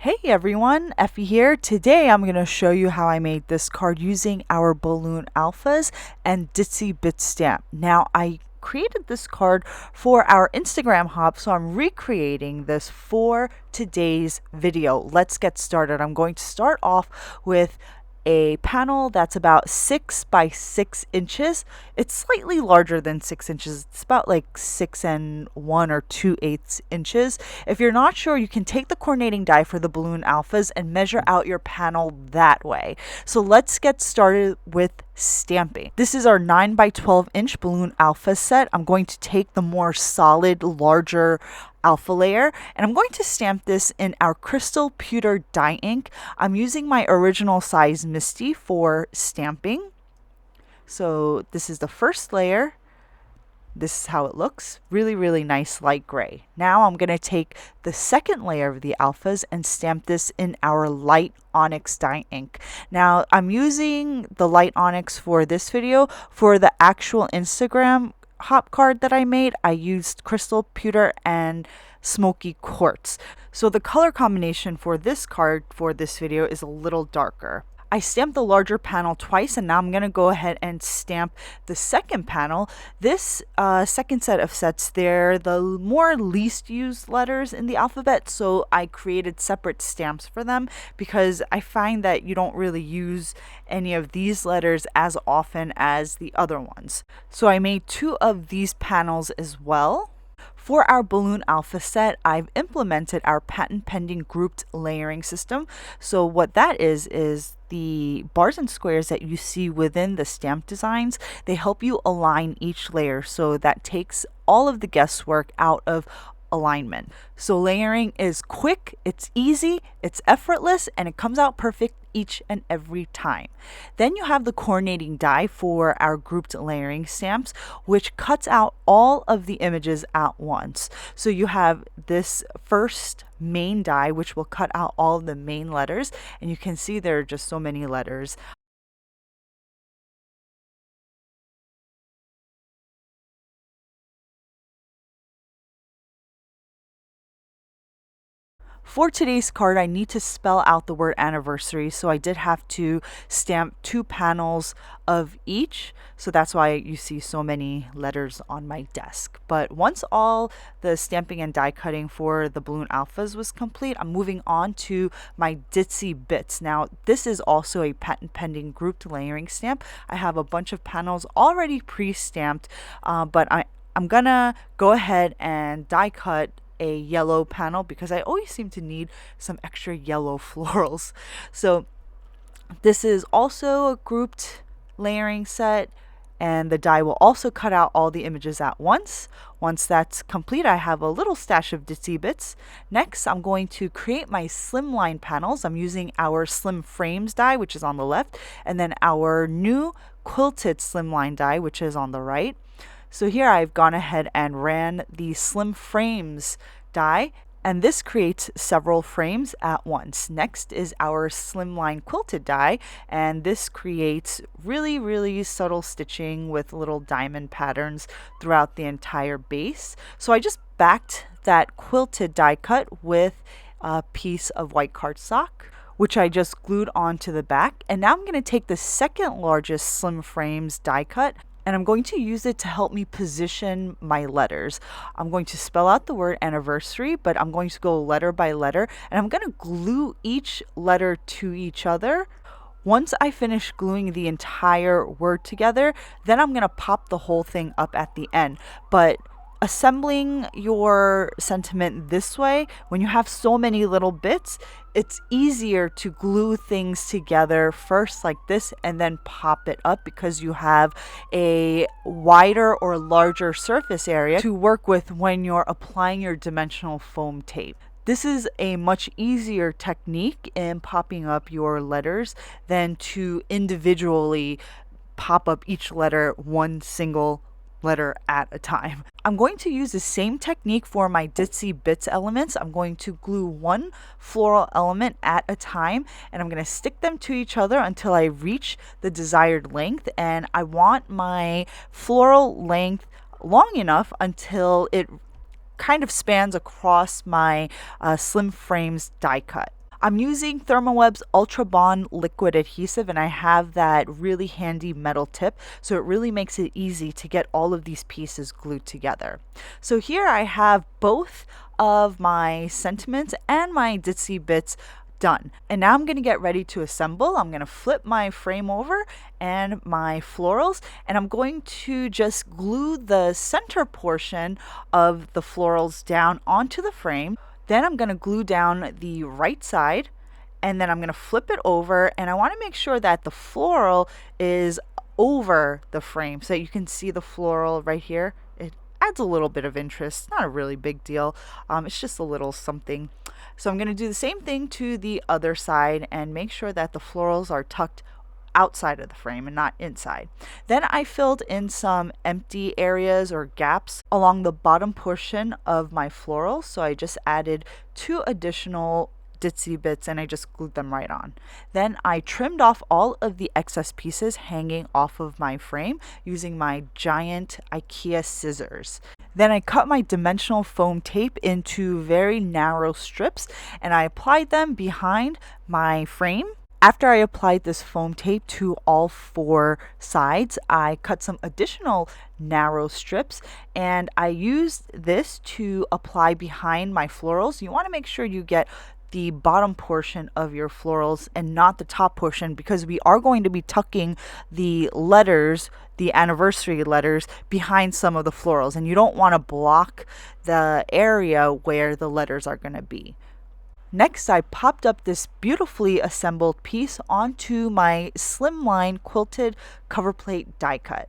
Hey everyone, Effie here. Today I'm going to show you how I made this card using our balloon alphas and Ditsy Bit stamp. Now I created this card for our Instagram hop, so I'm recreating this for today's video. Let's get started. I'm going to start off with a panel that's about 6 by 6 inches. It's slightly larger than 6 inches. It's about like 6 and 1 or 2/8 inches. If you're not sure, you can take the coordinating die for the balloon alphas and measure out your panel that way. So let's get started with stamping. This is our 9 by 12 inch balloon alpha set. I'm going to take the more solid, larger alpha layer, and I'm going to stamp this in our crystal pewter dye ink. I'm using my original size Misty for stamping. So this is the first layer. This is how it looks. Really nice light gray. Now I'm going to take the second layer of the alphas and stamp this in our light onyx dye ink. Now I'm using the light onyx for this video. For the actual Instagram hop card that I made, I used crystal pewter and smoky quartz. So the color combination for this card for this video is a little darker. I stamped the larger panel twice, and now I'm going to go ahead and stamp the second panel. This second set of sets, they're the more least used letters in the alphabet, so I created separate stamps for them because I find that you don't really use any of these letters as often as the other ones. So I made 2 of these panels as well. For our balloon alpha set, I've implemented our patent pending grouped layering system. So what that is the bars and squares that you see within the stamp designs, they help you align each layer, so that takes all of the guesswork out of alignment. So layering is quick, it's easy, it's effortless, and it comes out perfect each and every time. Then you have the coordinating die for our grouped layering stamps, which cuts out all of the images at once. So you have this first main die, which will cut out all of the main letters, and you can see there are just so many letters. For today's card, I need to spell out the word anniversary, so I did have to stamp 2 panels of each. So that's why you see so many letters on my desk. But once all the stamping and die cutting for the balloon alphas was complete, I'm moving on to my Ditsy Bits. Now, this is also a patent pending grouped layering stamp. I have a bunch of panels already pre-stamped, but I'm gonna go ahead and die cut a yellow panel because I always seem to need some extra yellow florals. So this is also a grouped layering set, and the die will also cut out all the images at once. Once that's complete, I have a little stash of Ditsy Bits. Next, I'm going to create my Slimline panels. I'm using our Slim Frames die, which is on the left, and then our new quilted Slimline die, which is on the right. So here I've gone ahead and ran the Slim Frames die, and this creates several frames at once. Next is our Slimline quilted die, and this creates really subtle stitching with little diamond patterns throughout the entire base. So I just backed that quilted die cut with a piece of white cardstock, which I just glued onto the back. And now I'm going to take the second largest Slim Frames die cut, and I'm going to use it to help me position my letters. I'm going to spell out the word anniversary, but I'm going to go letter by letter, and I'm going to glue each letter to each other. Once I finish gluing the entire word together, then I'm going to pop the whole thing up at the end. But assembling your sentiment this way, when you have so many little bits, it's easier to glue things together first like this and then pop it up because you have a wider or larger surface area to work with when you're applying your dimensional foam tape. This is a much easier technique in popping up your letters than to individually pop up each letter one single letter at a time. I'm going to use the same technique for my Ditsy Bits elements. I'm going to glue one floral element at a time, and I'm going to stick them to each other until I reach the desired length. And I want my floral length long enough until it kind of spans across my Slim Frames die cut. I'm using Thermoweb's Ultra Bond liquid adhesive, and I have that really handy metal tip, so it really makes it easy to get all of these pieces glued together. So here I have both of my sentiments and my ditzy bits done. And now I'm going to get ready to assemble. I'm going to flip my frame over and my florals, and I'm going to just glue the center portion of the florals down onto the frame. Then I'm going to glue down the right side, and then I'm going to flip it over, and I want to make sure that the floral is over the frame so that you can see the floral right here. It adds a little bit of interest, not a really big deal. It's just a little something. So I'm going to do the same thing to the other side and make sure that the florals are tucked outside of the frame and not inside. Then I filled in some empty areas or gaps along the bottom portion of my florals. So I just added 2 additional ditzy bits and I just glued them right on. Then I trimmed off all of the excess pieces hanging off of my frame using my giant IKEA scissors. Then I cut my dimensional foam tape into very narrow strips and I applied them behind my frame. After I applied this foam tape to all 4 sides, I cut some additional narrow strips and I used this to apply behind my florals. You want to make sure you get the bottom portion of your florals and not the top portion, because we are going to be tucking the letters, the anniversary letters, behind some of the florals, and you don't want to block the area where the letters are going to be. Next, I popped up this beautifully assembled piece onto my Slimline quilted cover plate die cut.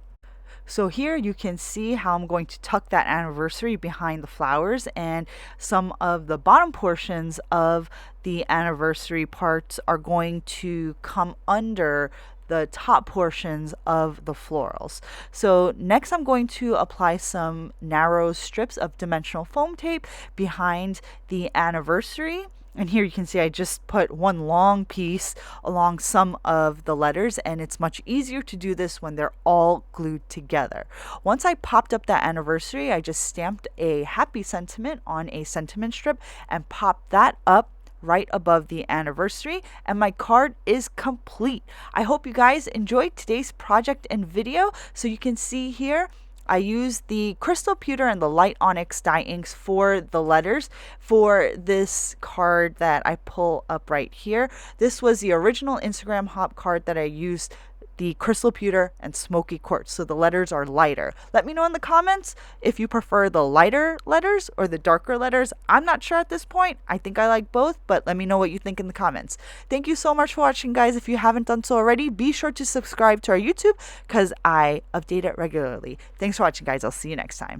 So here you can see how I'm going to tuck that anniversary behind the flowers, and some of the bottom portions of the anniversary parts are going to come under the top portions of the florals. So next I'm going to apply some narrow strips of dimensional foam tape behind the anniversary. And here you can see I just put one long piece along some of the letters, and it's much easier to do this when they're all glued together. Once I popped up that anniversary, I just stamped a happy sentiment on a sentiment strip and popped that up right above the anniversary, and my card is complete. I hope you guys enjoyed today's project and video. So you can see here I used the crystal pewter and the light onyx dye inks for the letters for this card that I pull up right here. This was the original Instagram hop card that I used the crystal pewter and smoky quartz, so the letters are lighter. Let me know in the comments if you prefer the lighter letters or the darker letters. I'm not sure at this point. I think I like both, but let me know what you think in the comments. Thank you so much for watching, guys. If you haven't done so already, be sure to subscribe to our YouTube because I update it regularly. Thanks for watching, guys. I'll see you next time.